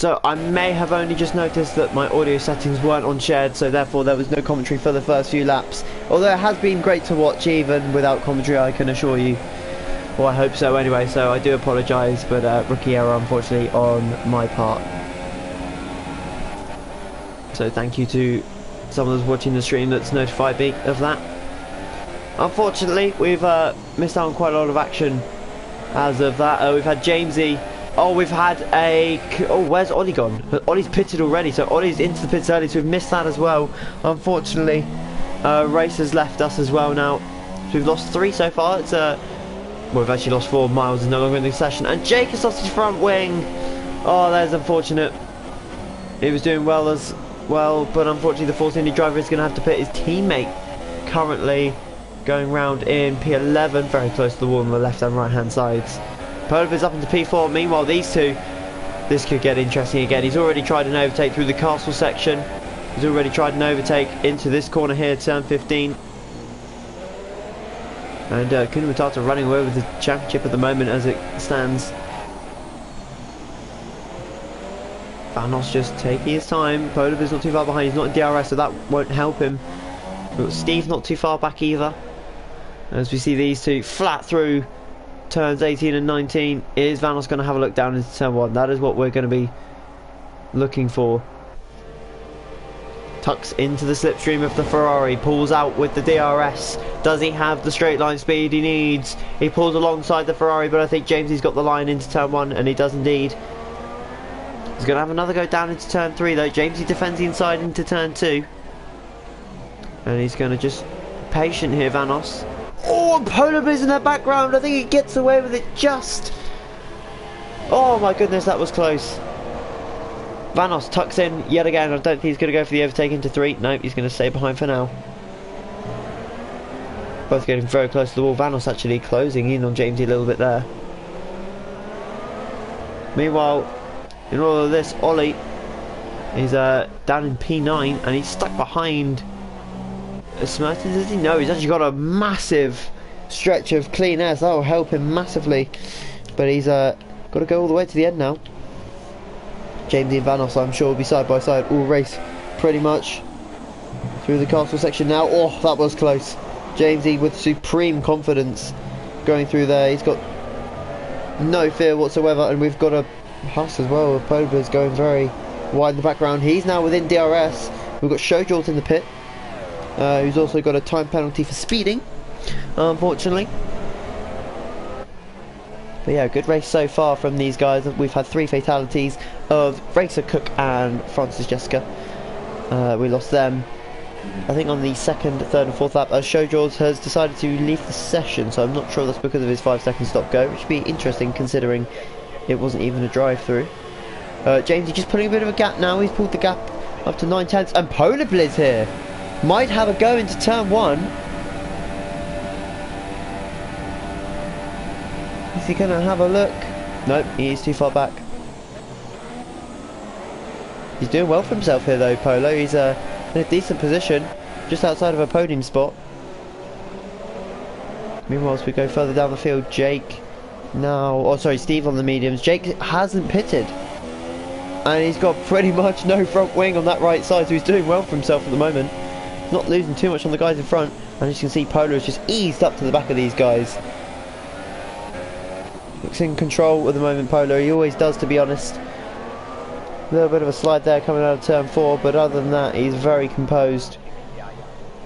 So I may have only just noticed that my audio settings weren't on shared, so therefore there was no commentary for the first few laps. Although it has been great to watch even without commentary, I can assure you. Well, I hope so anyway, so I do apologise, but rookie error unfortunately on my part. So thank you to someone that's watching the stream that's notified me of that. Unfortunately, we've missed out on quite a lot of action as of that. We've had Jamesy. Oh, we've had a... Oh, where's Ollie gone? Ollie's pitted already, so Ollie's into the pits early, so we've missed that as well. Unfortunately, race has left us as well now. So we've lost 3 so far. It's well, we've actually lost 4. Miles is no longer in the session. And Jake has lost his front wing. Oh, that's unfortunate. He was doing well as well, but unfortunately the Force Indy driver is going to have to pit his teammate. Currently going round in P11, very close to the wall on the left and right hand sides. Polova's up into P4. Meanwhile, these two, this could get interesting again. He's already tried an overtake through the castle section. He's already tried an overtake into this corner here, turn 15. And Kuna Matata running away with the championship at the moment as it stands. Vanos just taking his time. Polova's not too far behind. He's not in DRS, so that won't help him. But Steve not too far back either. As we see these two flat through turns 18 and 19. Is Vanos going to have a look down into turn 1? That is what we're going to be looking for. Tucks into the slipstream of the Ferrari, pulls out with the DRS. Does he have the straight line speed he needs? He pulls alongside the Ferrari, but I think Jamesy's got the line into turn 1, and he does indeed. He's going to have another go down into turn 3 though. Jamesy defends the inside into turn 2. And he's going to just patient here, Vanos. Oh, and Polova's in the background. I think he gets away with it just. Oh my goodness, that was close. Vanos tucks in yet again. I don't think he's going to go for the overtake into 3. Nope, he's going to stay behind for now. Both getting very close to the wall. Vanos actually closing in on Jamesy a little bit there. Meanwhile, in all of this, Ollie is down in P9 and he's stuck behind Smertens, is he? No, he's actually got a massive stretch of clean air, so that will help him massively. But he's got to go all the way to the end now. Jamesy and Vanos, I'm sure, will be side by side all race pretty much through the castle section now. Oh, that was close. Jamesy with supreme confidence going through there. He's got no fear whatsoever, and we've got a Huss as well. Polova's going very wide in the background. He's now within DRS. We've got Showjolt in the pit, who's also got a time penalty for speeding, unfortunately. But yeah, good race so far from these guys. We've had 3 fatalities of Racer Cook and Francis Jessica. We lost them, I think, on the 2nd, 3rd and 4th lap, as Showjaws has decided to leave the session, so I'm not sure that's because of his 5-second stop-go, which would be interesting considering it wasn't even a drive-through. Jamesy just putting a bit of a gap now. He's pulled the gap up to 9 tenths, and Polova's here. Might have a go into turn 1. Is he going to have a look? Nope, he is too far back. He's doing well for himself here though, Polo. He's in a decent position, just outside of a podium spot. Meanwhile, as we go further down the field, Jake now... Oh, sorry, Steve on the mediums. Jake hasn't pitted. And he's got pretty much no front wing on that right side, so he's doing well for himself at the moment. Not losing too much on the guys in front. And as you can see, Polo has just eased up to the back of these guys. Looks in control at the moment, Polo. He always does, to be honest. A little bit of a slide there coming out of turn 4, but other than that, he's very composed.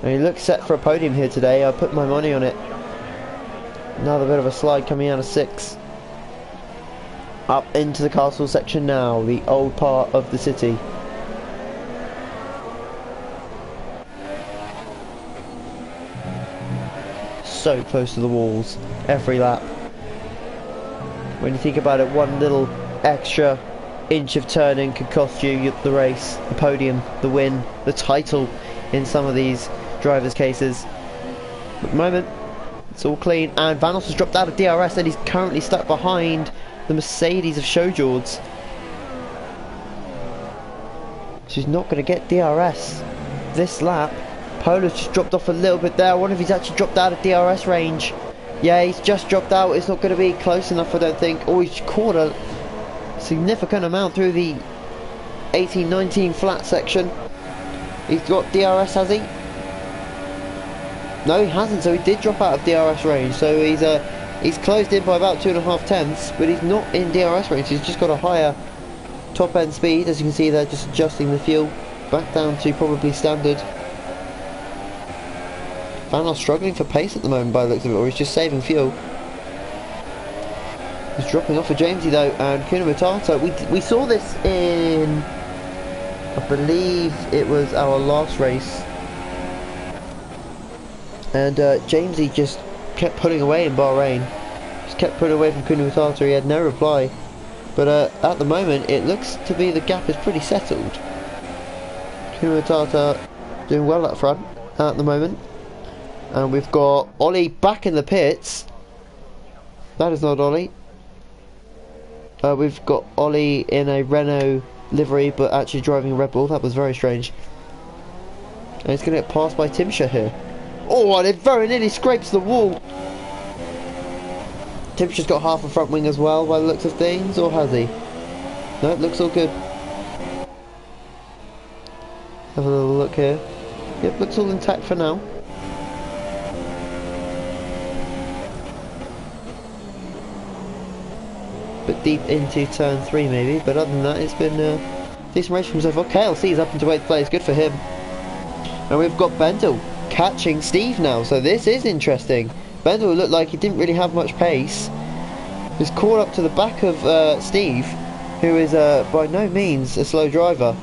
And he looks set for a podium here today. I put my money on it. Another bit of a slide coming out of 6. Up into the castle section now, the old part of the city. So close to the walls, every lap. When you think about it, one little extra inch of turning could cost you the race, the podium, the win, the title in some of these drivers' cases. At the moment, it's all clean, and Vanos has dropped out of DRS and he's currently stuck behind the Mercedes of Showjords. She's not going to get DRS this lap. Polo's just dropped off a little bit there. I wonder if he's actually dropped out of DRS range. Yeah, he's just dropped out. It's not going to be close enough, I don't think. Oh, he's caught a significant amount through the 18-19 flat section. He's got DRS, has he? No, he hasn't, so he did drop out of DRS range. So he's closed in by about 2.5 tenths, but he's not in DRS range. He's just got a higher top end speed, as you can see there, just adjusting the fuel back down to probably standard. Vanos struggling for pace at the moment by the looks of it, or he's just saving fuel. He's dropping off for Jamesy though, and Kuna Matata. We saw this in, I believe it was our last race, and Jamesy just kept pulling away in Bahrain. Just kept pulling away from Kuna Matata. He had no reply, but at the moment it looks to be the gap is pretty settled. Kuna Matata doing well up front at the moment. And we've got Ollie back in the pits. That is not Ollie. We've got Ollie in a Renault livery, but actually driving a Red Bull. That was very strange. And he's going to get passed by Timsha here. Oh, and it very nearly scrapes the wall. Timsha's got half a front wing as well, by the looks of things, or has he? No, it looks all good. Have a little look here. Yep, looks all intact for now. But deep into turn 3 maybe, but other than that it's been a decent race for himself. Okay, KLC is up into 8th place, good for him. And we've got Bendel catching Steve now, so this is interesting. Bendel looked like he didn't really have much pace. He's caught up to the back of Steve, who is by no means a slow driver.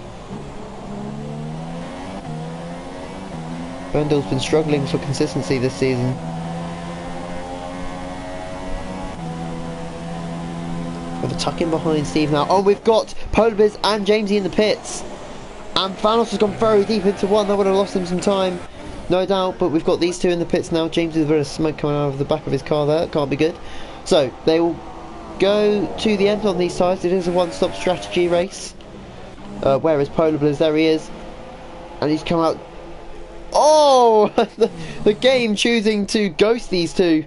Bendel's been struggling for consistency this season. With a tuck in behind Steve now. Oh, we've got Polar Biz and Jamesy in the pits. And Vanos has gone very deep into one. That would have lost him some time, no doubt. But we've got these two in the pits now. James with a bit of smoke coming out of the back of his car there. Can't be good. So they will go to the end on these sides. It is a one-stop strategy race. Where is Polar Blizz? There he is. And he's come out. Oh! the game choosing to ghost these two.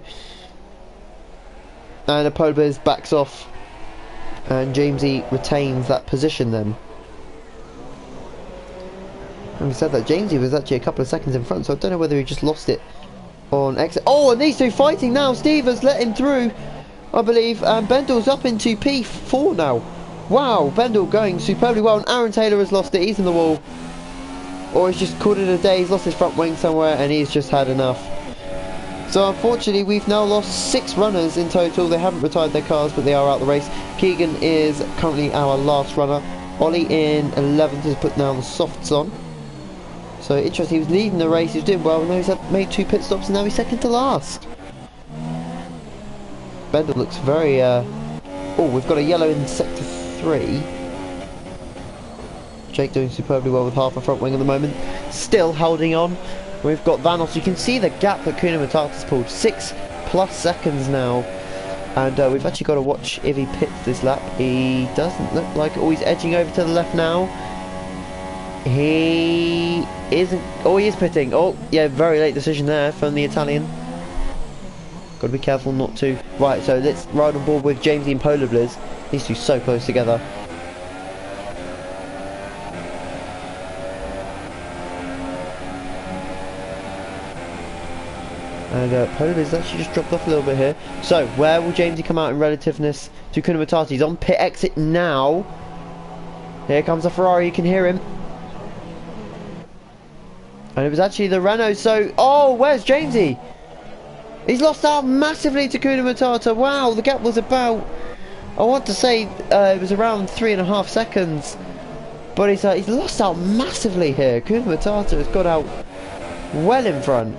And a Polar Blizz backs off. And Jamesy retains that position then. Having said that, Jamesy was actually a couple of seconds in front, so I don't know whether he just lost it on exit. Oh, and these two fighting now. Steve has let him through, I believe, and Bendel's up into P4 now. Wow, Bendel going superbly well, and Aaron Taylor has lost it. He's in the wall. Or he's just called it a day. He's lost his front wing somewhere, and he's just had enough. So unfortunately we've now lost 6 runners in total. They haven't retired their cars, but they are out the race. Keegan is currently our last runner. Ollie in 11th has put down the softs on. So interesting, he was leading the race, he was doing well, and now he's made 2 pit stops and now he's second to last. Bendel looks very oh, we've got a yellow in sector 3. Jake doing superbly well with half a front wing at the moment. Still holding on. We've got Vanos. You can see the gap that Kuna Matata's pulled. 6+ seconds now. And we've actually got to watch if he pits this lap. He doesn't look like it. Oh, he's edging over to the left now. He isn't. Oh, he is pitting. Oh, yeah, very late decision there from the Italian. Got to be careful not to. Right, so let's ride on board with Jamesy and Polar Blizz. These two so close together. And Polar Blizz actually just dropped off a little bit here. So, where will Jamesy come out in relativeness to Kuna Matata? He's on pit exit now. Here comes a Ferrari, you can hear him. And it was actually the Renault, so... Oh, where's Jamesy? He's lost out massively to Kuna Matata. Wow, the gap was about... I want to say it was around 3.5 seconds. But he's lost out massively here. Kuna Matata has got out well in front.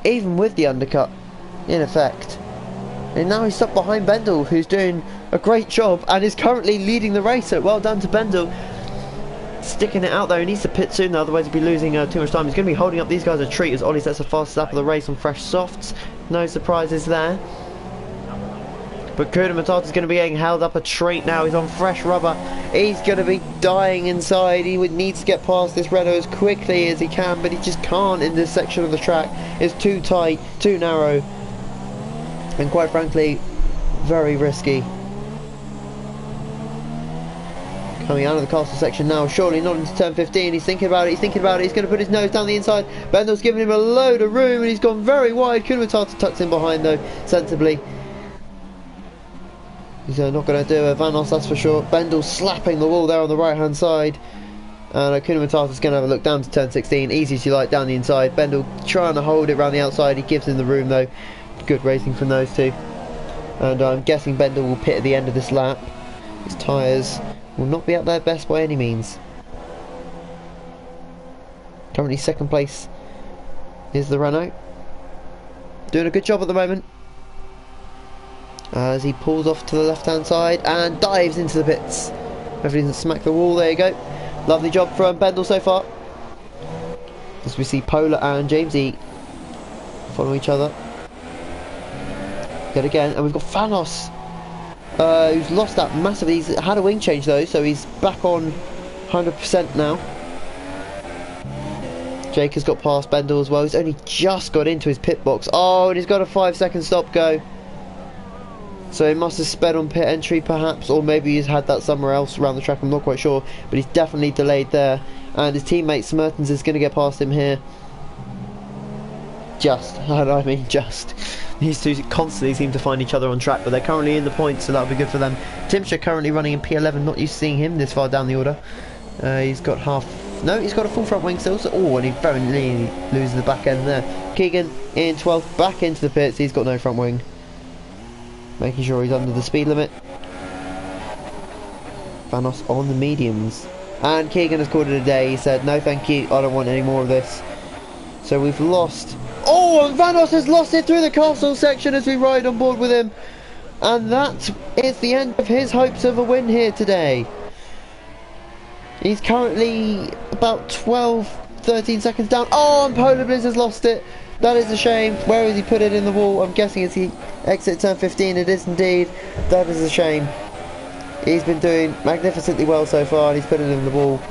Even with the undercut in effect. And now he's stuck behind Bendel, who's doing a great job and is currently leading the race. So well done to Bendel. Sticking it out there. He needs to pit soon, otherwise he'll be losing too much time. He's going to be holding up these guys a treat as Ollie sets the fastest lap of the race on fresh softs. No surprises there. But Kuna Matata's going to be getting held up a treat now. He's on fresh rubber. He's going to be dying inside. He would need to get past this Renault as quickly as he can, but he just can't in this section of the track. It's too tight, too narrow, and quite frankly, very risky. Coming out of the castle section now, surely not into turn 15. He's thinking about it, he's thinking about it, he's going to put his nose down the inside. Bendel's giving him a load of room and he's gone very wide. Kunamatata tucks in behind though, sensibly. He's not going to do a Vanos, that's for sure. Bendel's slapping the wall there on the right hand side. And Kunamatata's going to have a look down to turn 16, easy as you like, down the inside. Bendel trying to hold it around the outside, he gives him the room though. Good racing from those two. And I'm guessing Bendel will pit at the end of this lap. His tyres will not be at their best by any means. Currently second place is the Renault. Doing a good job at the moment. As he pulls off to the left hand side and dives into the pits. Hopefully he doesn't smack the wall, there you go. Lovely job from Bendel so far. As we see Polar and James E follow each other. Yet again, and we've got Vanos. Who's lost that massively. He's had a wing change though, so he's back on 100% now. Jake has got past Bendel as well. He's only just got into his pit box. Oh, and he's got a 5-second stop go. So he must have sped on pit entry perhaps, or maybe he's had that somewhere else around the track, I'm not quite sure. But he's definitely delayed there. And his teammate Smertens is going to get past him here. I mean just. These two constantly seem to find each other on track, but they're currently in the points, so that'll be good for them. Timsha currently running in P11, not used to seeing him this far down the order. He's got he's got a full front wing still, so, and he very nearly loses the back end there. Keegan in 12th, back into the pits, he's got no front wing. Making sure he's under the speed limit. Vanos on the mediums. And Keegan has called it a day, he said, no thank you, I don't want any more of this. So we've lost. Oh, and Vanos has lost it through the castle section as we ride on board with him. And that is the end of his hopes of a win here today. He's currently about 12-13 seconds down. Oh, and Polar Blizz has lost it. That is a shame. Where has he put it in the wall? I'm guessing as he exits turn 15, it is indeed. That is a shame. He's been doing magnificently well so far, and he's put it in the wall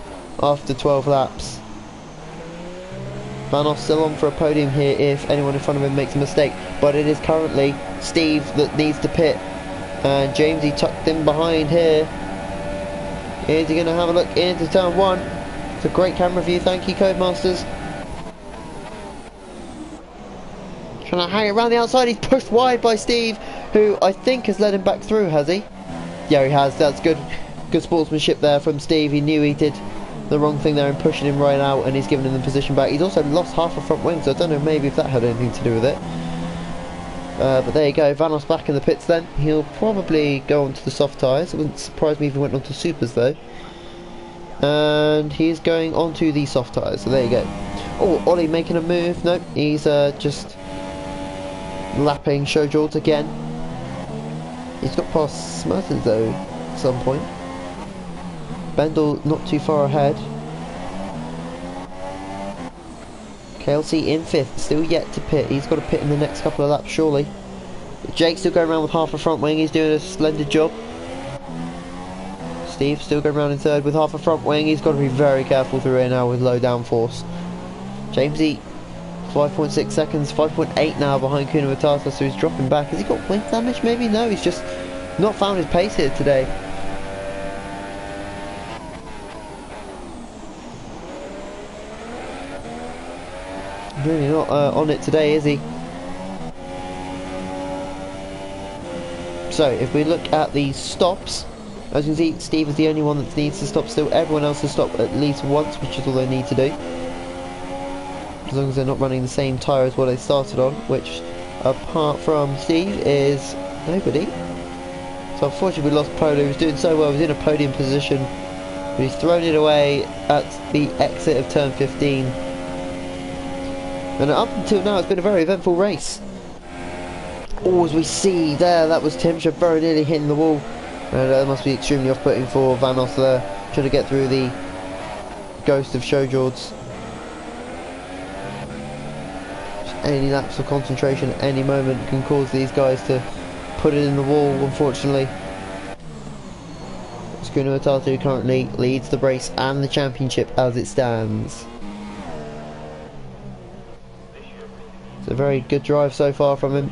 after 12 laps. Vanos still on for a podium here if anyone in front of him makes a mistake, but it is currently Steve that needs to pit, and Jamesy tucked in behind here. Is he going to have a look into turn 1? It's a great camera view, thank you Codemasters. Trying to hang it around the outside, he's pushed wide by Steve, who I think has let him back through, has he? Yeah, he has. That's good sportsmanship there from Steve. He knew he did the wrong thing there and pushing him right out, and he's given him the position back. He's also lost half a front wing, so I don't know maybe if that had anything to do with it. But there you go, Vanos back in the pits then. He'll probably go onto the soft tyres. It wouldn't surprise me if he went onto supers though. And he's going onto the soft tyres, so there you go. Oh, Ollie making a move. Nope, he's just lapping Showjord again. He's got past Smertens though at some point. Bendel not too far ahead. KLC in 5th, still yet to pit. He's got to pit in the next couple of laps surely. But Jake's still going around with half a front wing, he's doing a splendid job. Steve still going around in 3rd with half a front wing, he's got to be very careful through here now with low downforce. Jamesy 5.6 seconds, 5.8 now behind Kunamatata, so he's dropping back. Has he got wing damage maybe? No, he's just not found his pace here today. Really not on it today, is he? So if we look at the stops, as you can see, Steve is the only one that needs to stop still. Everyone else has stopped at least once, which is all they need to do. As long as they're not running the same tyre as what they started on, which apart from Steve is nobody. So unfortunately we lost Polo, he was doing so well, he was in a podium position, but he's thrown it away at the exit of turn 15. And up until now it's been a very eventful race. Oh, as we see there, that was Timsha very nearly hitting the wall. And that must be extremely off-putting for Vanos there, trying to get through the ghost of Showjords. Any lapse of concentration at any moment can cause these guys to put it in the wall, unfortunately. Kunamatata currently leads the race and the championship as it stands. It's a very good drive so far from him.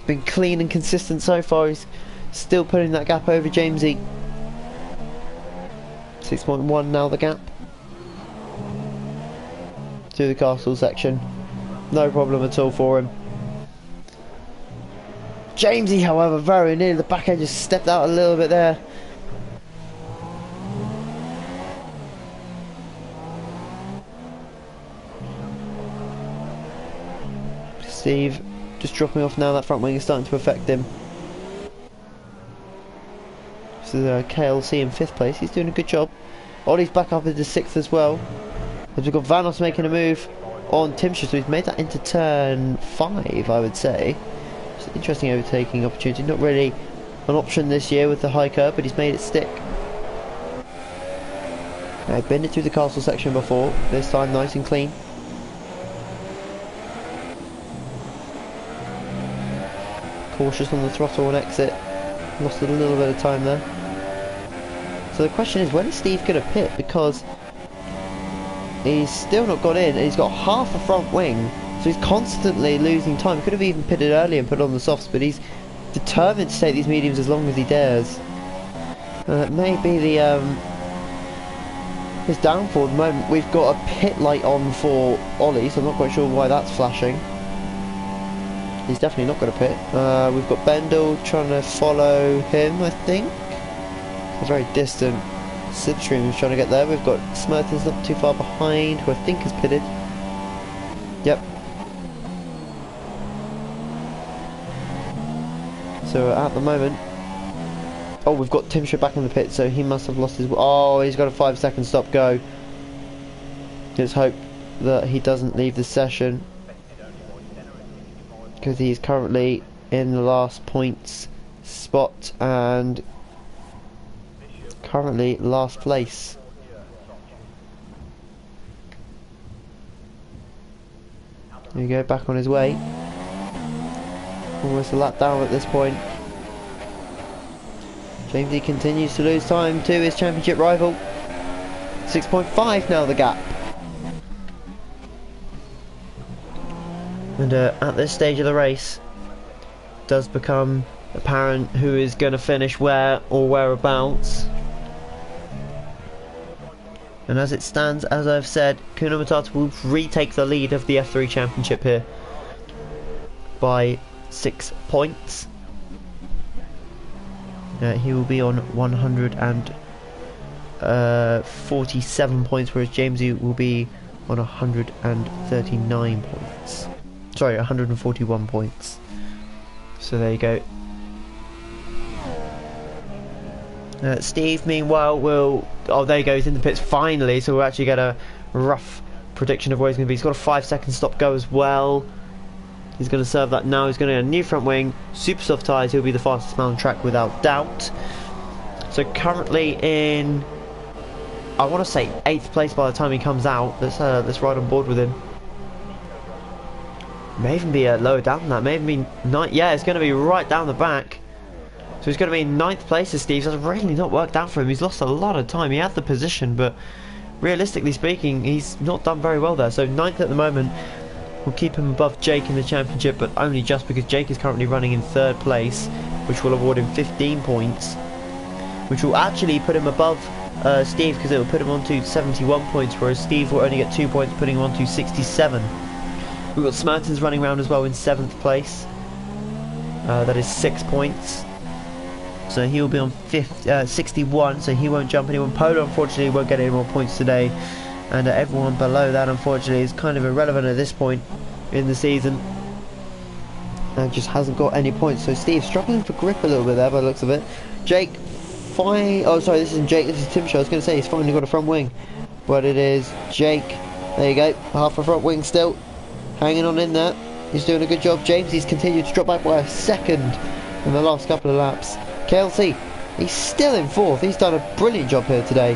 been clean and consistent so far. He's still putting that gap over Jamesy. 6.1 now the gap to the castle section. No problem at all for him. Jamesy, however, very near the back end, just stepped out a little bit there. Steve just dropping off now. That front wing is starting to affect him. This is KLC in 5th place. He's doing a good job. Ollie's back up into 6th as well. As we've got Vanos making a move on Timshire, so he's made that into turn 5, I would say. It's an interesting overtaking opportunity. Not really an option this year with the high curb, but he's made it stick. I've been it through the castle section before. This time nice and clean. Cautious on the throttle on exit. Lost a little bit of time there. So the question is, when is Steve going to pit? Because he's still not got in, and he's got half a front wing, so he's constantly losing time. He could have even pitted early and put on the softs, but he's determined to take these mediums as long as he dares. It may be the his downfall at the moment. We've got a pit light on for Ollie, so I'm not quite sure why that's flashing. He's definitely not going to pit. We've got Bendel trying to follow him, I think. A very distant Slipstream is trying to get there. We've got Smertens not too far behind, who I think has pitted. Yep. So at the moment, oh, we've got Timshire back in the pit, so he must have lost his. Oh, he's got a 5-second stop go. Let's hope that he doesn't leave the session, because he's currently in the last points spot and currently last place. There you go, back on his way. Almost a lap down at this point. Jamesy continues to lose time to his championship rival. 6.5 now the gap. And at this stage of the race, it does become apparent who is going to finish where or whereabouts. And as it stands, as I've said, Kuno Matata will retake the lead of the F3 Championship here by 6 points. He will be on 147 points, whereas Jamesy will be on 139 points. Sorry, 141 points. So there you go. Steve, meanwhile, will... Oh, there you go, he's in the pits finally, so we'll actually get a rough prediction of where he's going to be. He's got a 5-second stop go as well. He's going to serve that now. He's going to get a new front wing, super soft tyres. He'll be the fastest man on track without doubt. So currently in, I want to say 8th place by the time he comes out. Let's ride on board with him. May even be lower down than that. May even be 9th. Yeah, it's going to be right down the back. So he's going to be in 9th place as Steve. That's really not worked out for him. He's lost a lot of time. He had the position, but realistically speaking, he's not done very well there. So 9th at the moment. We'll keep him above Jake in the championship, but only just because Jake is currently running in 3rd place, which will award him 15 points, which will actually put him above Steve, because it will put him on to 71 points, whereas Steve will only get 2 points, putting him on to 67. We've got Smertens running around as well in 7th place. That is 6 points. So he will be on 61, so he won't jump anyone. Polo, unfortunately, won't get any more points today. And everyone below that, unfortunately, is kind of irrelevant at this point in the season, and just hasn't got any points. So Steve's struggling for grip a little bit there by the looks of it. Jake, oh sorry, this isn't Jake, this is Tim Shaw. I was going to say he's finally got a front wing, but it is Jake. There you go, half a front wing still, hanging on in there. He's doing a good job. James, he's continued to drop back by a second in the last couple of laps. KLC, he's still in 4th. He's done a brilliant job here today.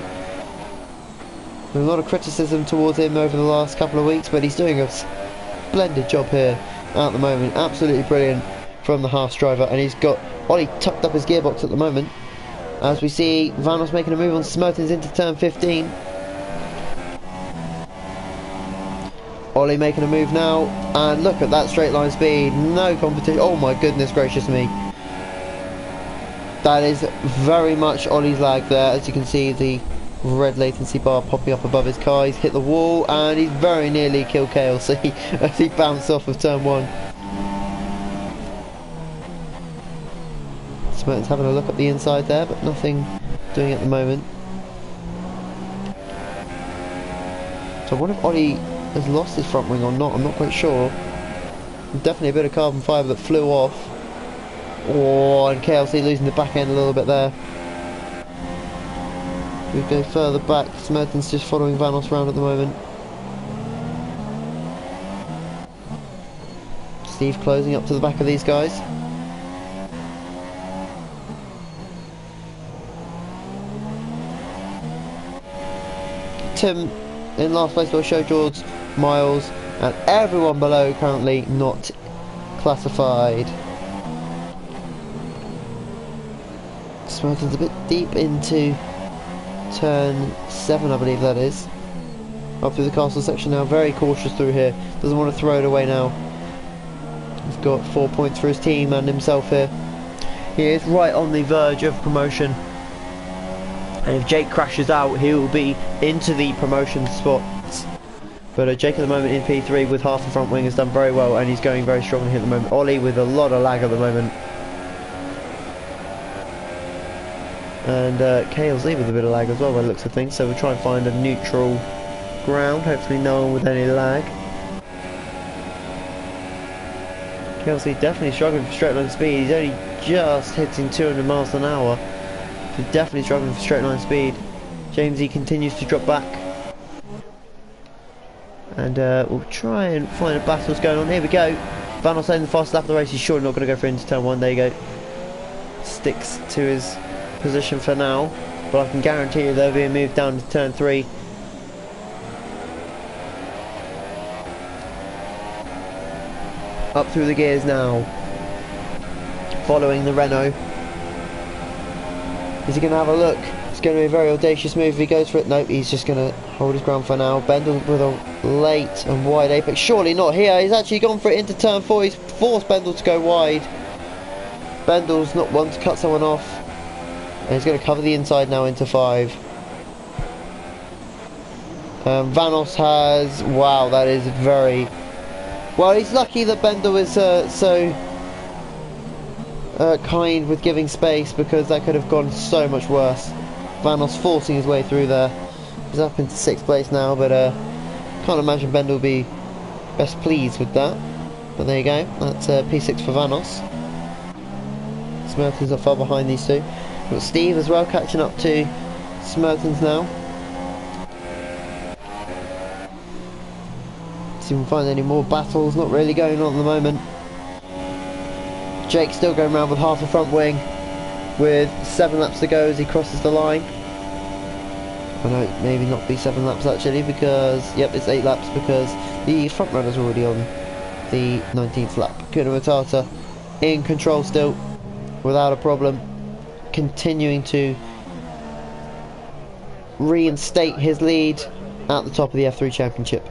A lot of criticism towards him over the last couple of weeks, but he's doing a splendid job here at the moment. Absolutely brilliant from the Haas driver, and he's got Ollie tucked up his gearbox at the moment. As we see Vanos making a move on Smertens into turn 15. Ollie making a move now, and look at that straight line speed, no competition. Oh my goodness gracious me. That is very much Ollie's lag there. As you can see, the red latency bar popping up above his car. He's hit the wall, and he's very nearly killed KLC as he bounced off of turn 1. Smerton's having a look at the inside there, but nothing doing at the moment. So I wonder if Ollie has lost his front wing or not. I'm not quite sure. Definitely a bit of carbon fibre that flew off. Oh, and KLC losing the back end a little bit there. We go further back. Smerton's just following Vanos around at the moment. Steve closing up to the back of these guys. Tim in last place will show George, Miles, and everyone below currently not classified. Smerton's a bit deep into turn 7, I believe that is. Up through the castle section now, very cautious through here. Doesn't want to throw it away now. He's got 4 points for his team and himself here. He is right on the verge of promotion. And if Jake crashes out, he will be into the promotion spots. But Jake at the moment in P3 with half the front wing has done very well, and he's going very strongly at the moment. Ollie with a lot of lag at the moment. And KLZ with a bit of lag as well by the looks of things, so we'll try and find a neutral ground, hopefully no one with any lag. KLZ definitely struggling for straight line speed. He's only just hitting 200 miles an hour. He's definitely struggling for straight line speed. Jamesy continues to drop back. And we'll try and find a battle going on. Here we go. Vanos in the fast lap of the race. He's surely not going to go for into turn 1. There you go. Sticks to his position for now. But I can guarantee you there'll be a move down to turn 3. Up through the gears now. Following the Renault. Is he going to have a look? It's going to be a very audacious move if he goes for it. Nope, he's just going to hold his ground for now. Bendel with a late and wide apex. Surely not here. He's actually gone for it into turn 4. He's forced Bendel to go wide. Bendel's not one to cut someone off. And he's going to cover the inside now into 5. Vanos has... Wow, that is very... Well, he's lucky that Bendel is so... kind with giving space, because that could have gone so much worse. Vanos forcing his way through there. He's up into 6th place now, but can't imagine Bendel will be best pleased with that. But there you go, that's P6 for Vanos. Smerton's not far behind these two. We've got Steve as well catching up to Smerton's now. See if we can find any more battles. Not really going on at the moment. Jake still going around with half a front wing with 7 laps to go as he crosses the line. I know, maybe not be 7 laps actually, because, yep, it's 8 laps because the front runner's already on the 19th lap. Kuna Matata in control still, without a problem, continuing to reinstate his lead at the top of the F3 Championship.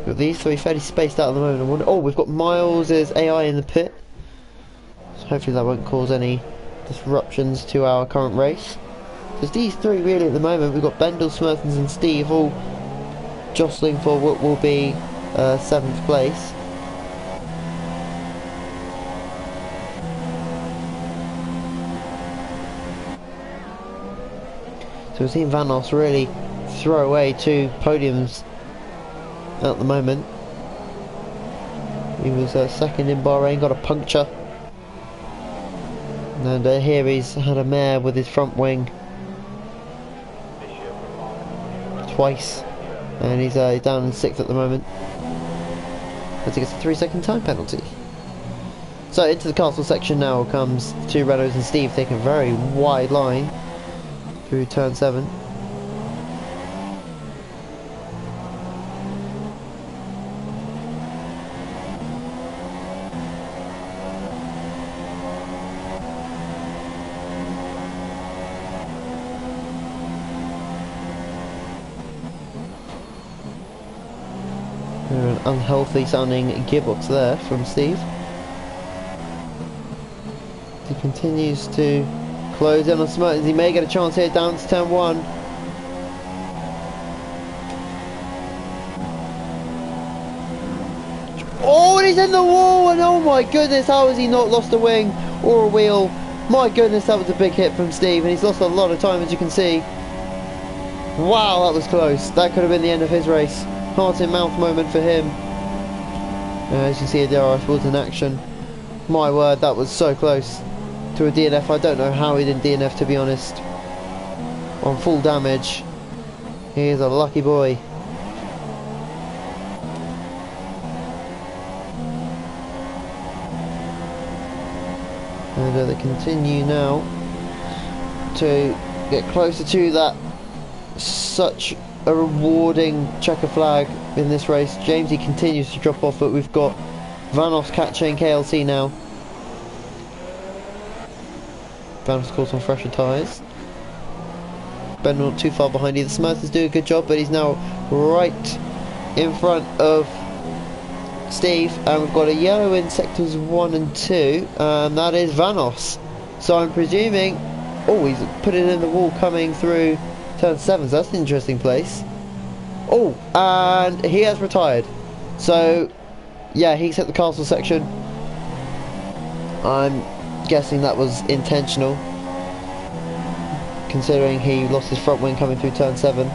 Got these three fairly spaced out at the moment. I wonder, oh, we've got Miles' AI in the pit. So hopefully that won't cause any disruptions to our current race. Because these three really at the moment, we've got Bendel, Smertens and Steve all jostling for what will be 7th place. So we're seeing Vanos really throw away 2 podiums at the moment. He was second in Bahrain, got a puncture. And here he's had a mare with his front wing twice. And he's down in 6th at the moment. As he gets a 3-second time penalty. So into the castle section now comes 2 Renaults and Steve taking a very wide line through turn 7. An unhealthy sounding gearbox there from Steve. He continues to close in on Smertens. He may get a chance here down to turn 1. Oh, and he's in the wall, and oh my goodness, how has he not lost a wing or a wheel? My goodness, that was a big hit from Steve, and he's lost a lot of time, as you can see. Wow, that was close. That could have been the end of his race. Heart in mouth moment for him. As you can see, a DRS was in action. My word, that was so close to a DNF. I don't know how he didn't DNF, to be honest. On full damage. He is a lucky boy. And they continue now to get closer to that. Such a rewarding checker flag in this race. Jamesy continues to drop off, but we've got Vanos catching KLC now. Vanos caught on fresher tyres. Ben not too far behind either. Smertens doing a good job, but he's now right in front of Steve, and we've got a yellow in sectors 1 and 2, and that is Vanos. So I'm presuming, oh, he's put it in the wall coming through turn 7, so that's an interesting place. Oh, and he has retired. So yeah, he's hit the castle section. I'm guessing that was intentional, considering he lost his front wing coming through turn 7.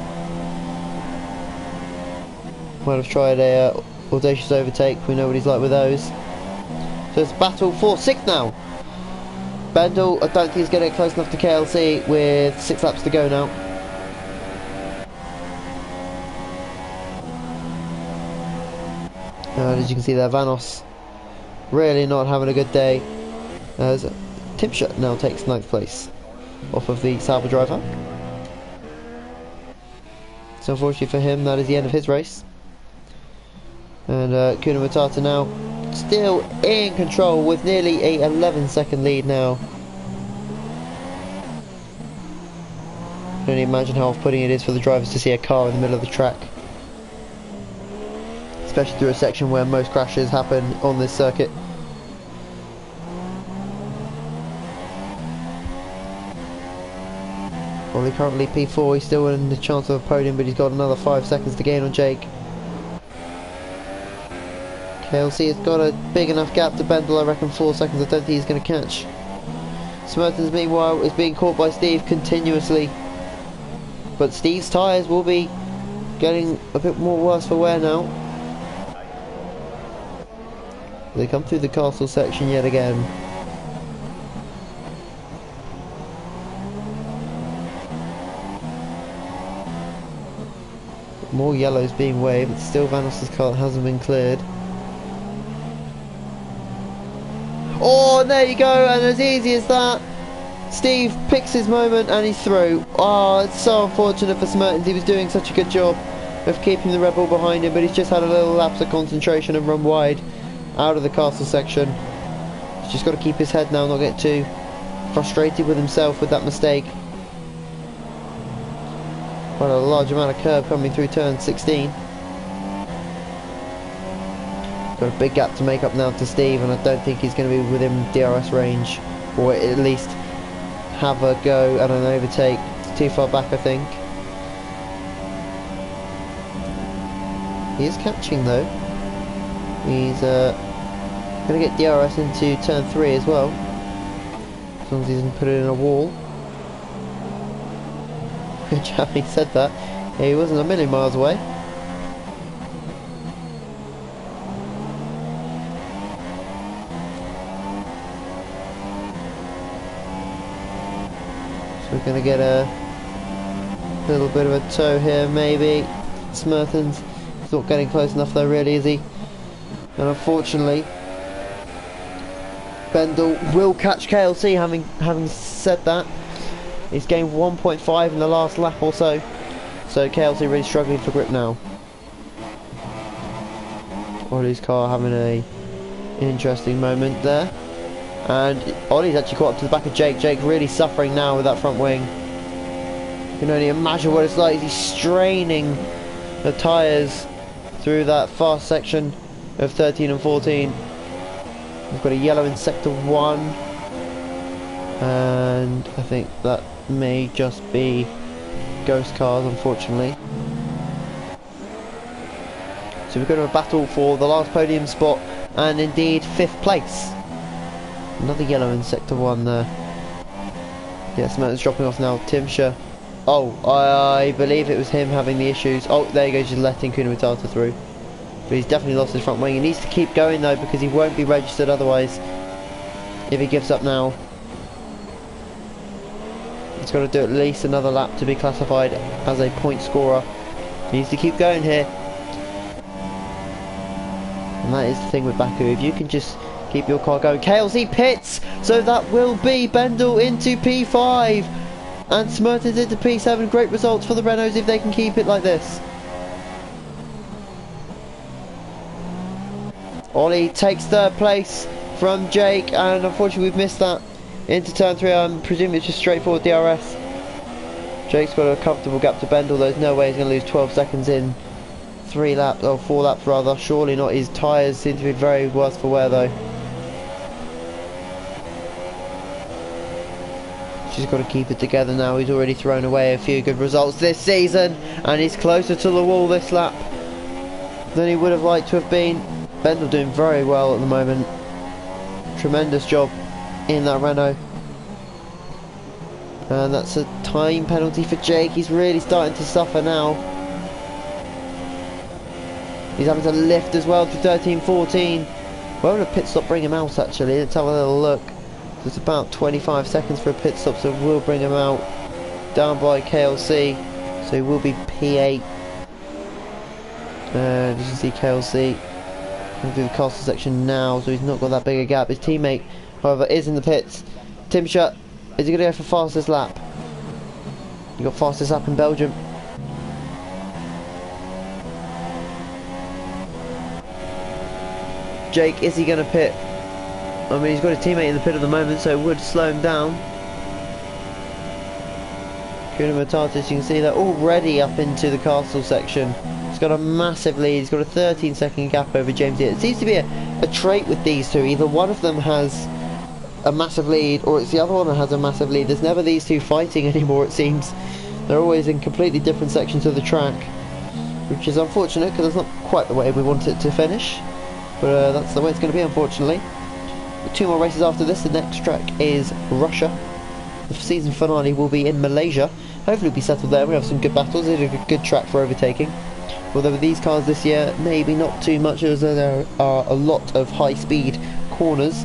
Might have tried a audacious overtake. We know what he's like with those. So it's battle for 6th now. Bendel, I don't think he's going to get close enough to KLC with 6 laps to go now. And as you can see there, Vanos really not having a good day, as Tim Schutt now takes 9th place off of the Sauber driver. So unfortunately for him, that is the end of his race. And Kuna Matata now still in control with nearly a 11-second lead now. I can only imagine how off-putting it is for the drivers to see a car in the middle of the track, especially through a section where most crashes happen on this circuit. Well, currently P4, he's still in the chance of a podium, but he's got another 5 seconds to gain on Jake. KLC has got a big enough gap to Bendel, I reckon 4 seconds. I don't think he's going to catch. Smertens meanwhile is being caught by Steve continuously, but Steve's tyres will be getting a bit more worse for wear now. They come through the castle section yet again. More yellows being waved, but still Vanos' car hasn't been cleared. Oh, and there you go, and as easy as that, Steve picks his moment and he's through. Oh, it's so unfortunate for Smertens. He was doing such a good job of keeping the Red Bull behind him, but he's just had a little lapse of concentration and run wide out of the castle section. He's just got to keep his head now, not get too frustrated with himself with that mistake. Quite a large amount of curb coming through turn 16. Got a big gap to make up now to Steve, and I don't think he's going to be within DRS range, or at least have a go at an overtake. It's too far back, I think. He is catching though. He's going to get DRS into turn 3 as well, as long as he doesn't put it in a wall. Good job, he said that. He wasn't a million miles away. So we're going to get a little bit of a tow here, maybe. Smertens is not getting close enough though, really, is he? And unfortunately, Bendel will catch KLC, having said that. He's gained 1.5 in the last lap or so. So KLC really struggling for grip now. Ollie's car having an interesting moment there. And Ollie's actually caught up to the back of Jake. Jake really suffering now with that front wing. You can only imagine what it's like. He's straining the tyres through that fast section of 13 and 14. We've got a yellow in sector 1, and I think that may just be ghost cars, unfortunately. So we're going to battle for the last podium spot, and indeed 5th place. Another yellow in sector 1 there. Yes, Merton's dropping off now. Timsher. Oh, I believe it was him having the issues. Oh, there he goes, just letting Kuna Matata through. But he's definitely lost his front wing. He needs to keep going though, because he won't be registered otherwise if he gives up now. He's got to do at least another lap to be classified as a point scorer. He needs to keep going here. And that is the thing with Baku. If you can just keep your car going. KLC pits! So that will be Bendel into P5. And Smertens into P7. Great results for the Renaults if they can keep it like this. Ollie takes 3rd place from Jake, and unfortunately we've missed that into turn 3. I'm presuming it's just straightforward DRS. Jake's got a comfortable gap to Bendel. There's no way he's going to lose 12 seconds in 3 laps, or 4 laps rather. Surely not. His tyres seem to be very worse for wear though. She's got to keep it together now. He's already thrown away a few good results this season, and he's closer to the wall this lap than he would have liked to have been. Bendel doing very well at the moment. Tremendous job in that Renault. And that's a time penalty for Jake. He's really starting to suffer now. He's having to lift as well to 13-14. Where would a pit stop bring him out actually? Let's have a little look. It's about 25 seconds for a pit stop, so we'll bring him out down by KLC. So he will be P8. And you can see KLC going through the castle section now, so he's not got that big a gap. His teammate, however, is in the pits. Timsher, is he going to go for fastest lap? He got fastest lap in Belgium. Jake, is he going to pit? I mean, he's got a teammate in the pit at the moment, so it would slow him down. Kuna Matata, you can see they're already up into the castle section. He's got a massive lead. He's got a 13-second gap over James here. It seems to be a trait with these two. Either one of them has a massive lead, or it's the other one that has a massive lead. There's never these two fighting anymore, it seems. They're always in completely different sections of the track, which is unfortunate because it's not quite the way we want it to finish. But that's the way it's going to be, unfortunately. 2 more races after this. The next track is Russia. The season finale will be in Malaysia. Hopefully we'll be settled there. We have some good battles. It's a good track for overtaking. Although with these cars this year, maybe not too much, as there are a lot of high-speed corners,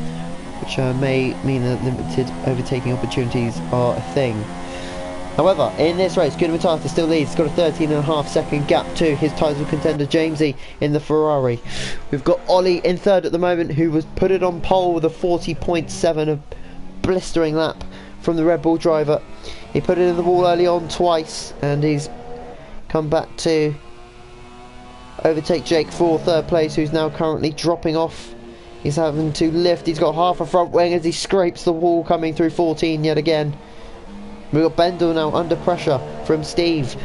which may mean that limited overtaking opportunities are a thing. However, in this race, Kuna Matata still leads. He's got a 13.5-second gap to his title contender Jamesy in the Ferrari. We've got Ollie in 3rd at the moment, who was put it on pole with a 40.7, a blistering lap from the Red Bull driver. He put it in the wall early on twice, and he's come back to overtake Jake for 3rd place, who's now currently dropping off. He's having to lift. He's got half a front wing as he scrapes the wall, coming through 14 yet again. We've got Bendel now under pressure from Steve.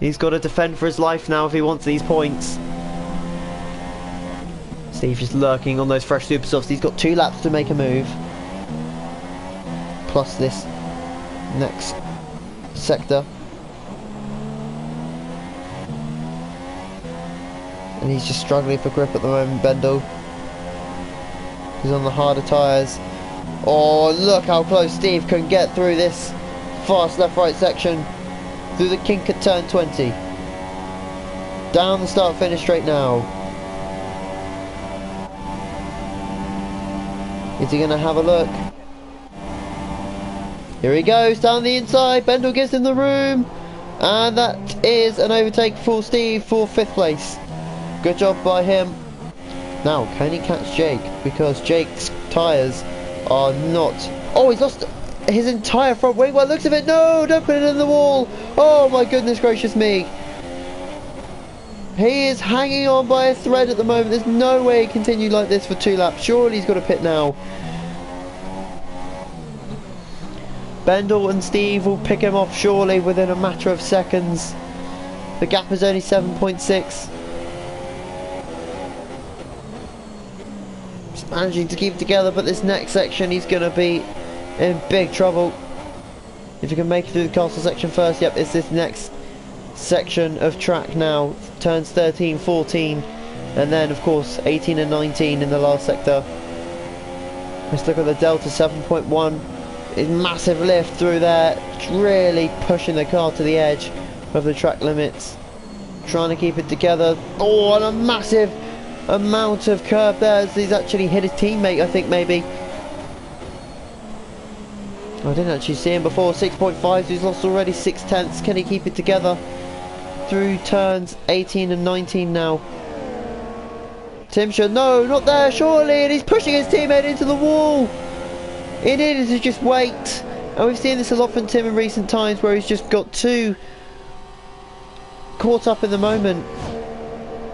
He's got to defend for his life now if he wants these points. Steve just lurking on those fresh super softs. He's got 2 laps to make a move, plus this next sector. And he's just struggling for grip at the moment, Bendel. He's on the harder tyres. Oh, look how close Steve can get through this fast left-right section through the kink at turn 20. Down the start-finish straight now. Is he going to have a look? Here he goes down the inside. Bendel gives him the room, and that is an overtake for Steve for 5th place. Good job by him. Now, can he catch Jake? Because Jake's tyres are not... Oh, he's lost his entire front wing. Well, looks of it. No, don't put it in the wall. Oh, my goodness gracious me. He is hanging on by a thread at the moment. There's no way he continued like this for 2 laps. Surely he's got to pit now. Bendel and Steve will pick him off surely within a matter of seconds. The gap is only 7.6. managing to keep it together, but this next section he's going to be in big trouble. If you can make it through the castle section first. Yep, it's this next section of track now. Turns 13, 14, and then of course 18 and 19 in the last sector. Let's look at the Delta 7.1. It's massive lift through there. It's really pushing the car to the edge of the track limits. Trying to keep it together. Oh, and a massive amount of curb there as he's actually hit his teammate, I think, maybe. I didn't actually see him before. 6.5, so he's lost already 6/10. Can he keep it together through turns 18 and 19 now? Timsha, no, not there, surely, and he's pushing his teammate into the wall. He needed to just wait, and we've seen this a lot from Tim in recent times where he's just got too caught up in the moment.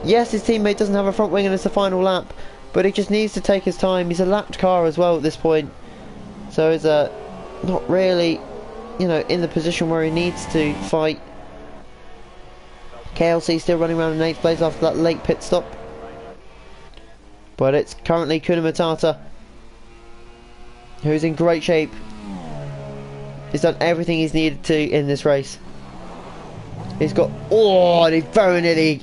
Yes, his teammate doesn't have a front wing and it's the final lap, but he just needs to take his time. He's a lapped car as well at this point, so he's not really, you know, in the position where he needs to fight. KLC still running around in 8th place after that late pit stop, but it's currently Kuna Matata who's in great shape. He's done everything he's needed to in this race. He's got, oh, and he very nearly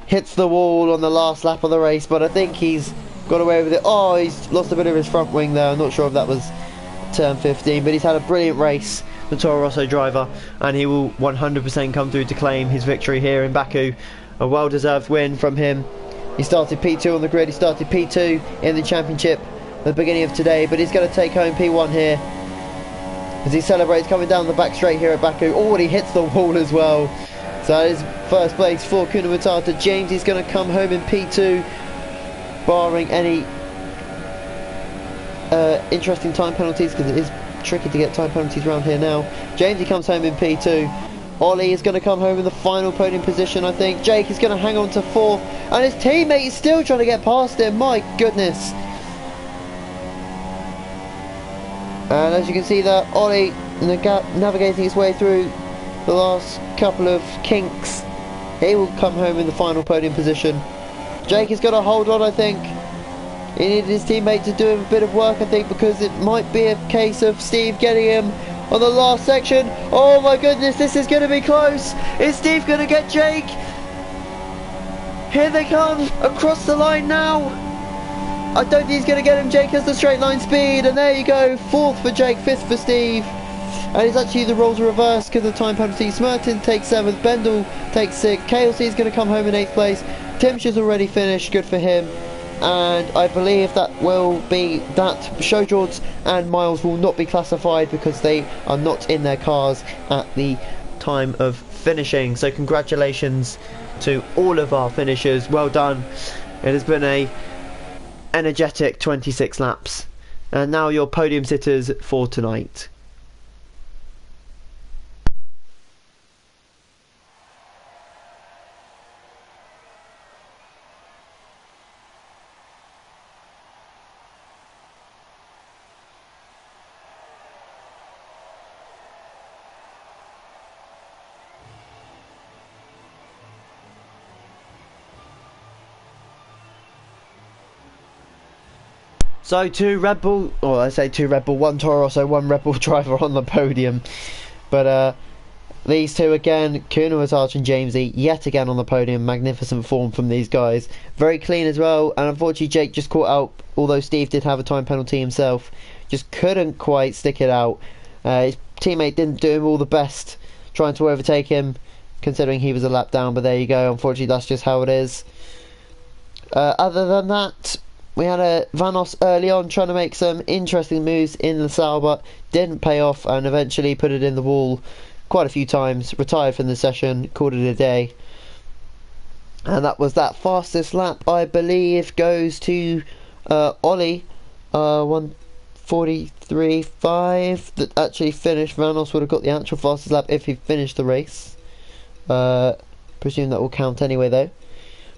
hits the wall on the last lap of the race, but I think he's got away with it. Oh, he's lost a bit of his front wing there. I'm not sure if that was turn 15, but he's had a brilliant race, the Toro Rosso driver, and he will 100% come through to claim his victory here in Baku. A well-deserved win from him. He started P2 on the grid, he started P2 in the championship at the beginning of today, but he's going to take home P1 here as he celebrates coming down the back straight here at Baku. Oh, and he hits the wall as well. So that is first place for Kuna Matata. James is going to come home in P2, barring any interesting time penalties, because it is tricky to get time penalties around here now. James, he comes home in P2. Ollie is going to come home in the final podium position, I think. Jake is going to hang on to 4th, and his teammate is still trying to get past him. My goodness. And as you can see there, Ollie navigating his way through the last couple of kinks. He will come home in the final podium position. Jake is going to hold on, I think. He needed his teammate to do him a bit of work, I think, because it might be a case of Steve getting him on the last section. Oh my goodness, this is going to be close. Is Steve going to get Jake? Here they come across the line now. I don't think he's going to get him. Jake has the straight line speed, and there you go. 4th for Jake, 5th for Steve. And it's actually the roles are reversed because of the time penalty. Smerton takes 7th, Bendel takes 6th. KLC is going to come home in 8th place. Timsh's already finished, good for him. And I believe that will be that Showjords and Miles will not be classified because they are not in their cars at the time of finishing. So congratulations to all of our finishers. Well done. It has been a energetic 26 laps. And now your podium sitters for tonight. So 2 Red Bull, or I say 2 Red Bull, 1 Toro Rosso, 1 Red Bull driver on the podium. But these two again, Kuna Matata and Jamesy, yet again on the podium. Magnificent form from these guys. Very clean as well, and unfortunately Jake just caught out, although Steve did have a time penalty himself. Just couldn't quite stick it out. His teammate didn't do him all the best, trying to overtake him, considering he was a lap down, but there you go. Unfortunately, that's just how it is. Other than that, we had a Vanos early on trying to make some interesting moves in the Sal, but didn't pay off, and eventually put it in the wall quite a few times. Retired from the session, called it a day. And that was that. Fastest lap, I believe, goes to Ollie. 1:43.5 that actually finished. Vanos would have got the actual fastest lap if he finished the race. Presume that will count anyway though.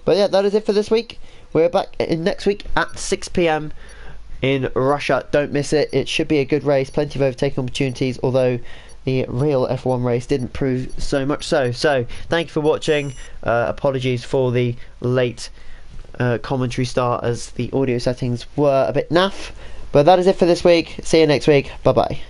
But yeah, that is it for this week. We're back in next week at 6 PM in Russia. Don't miss it. It should be a good race. Plenty of overtaking opportunities, although the real F1 race didn't prove so much so. So, thank you for watching. Apologies for the late commentary start, as the audio settings were a bit naff. But that is it for this week. See you next week. Bye bye.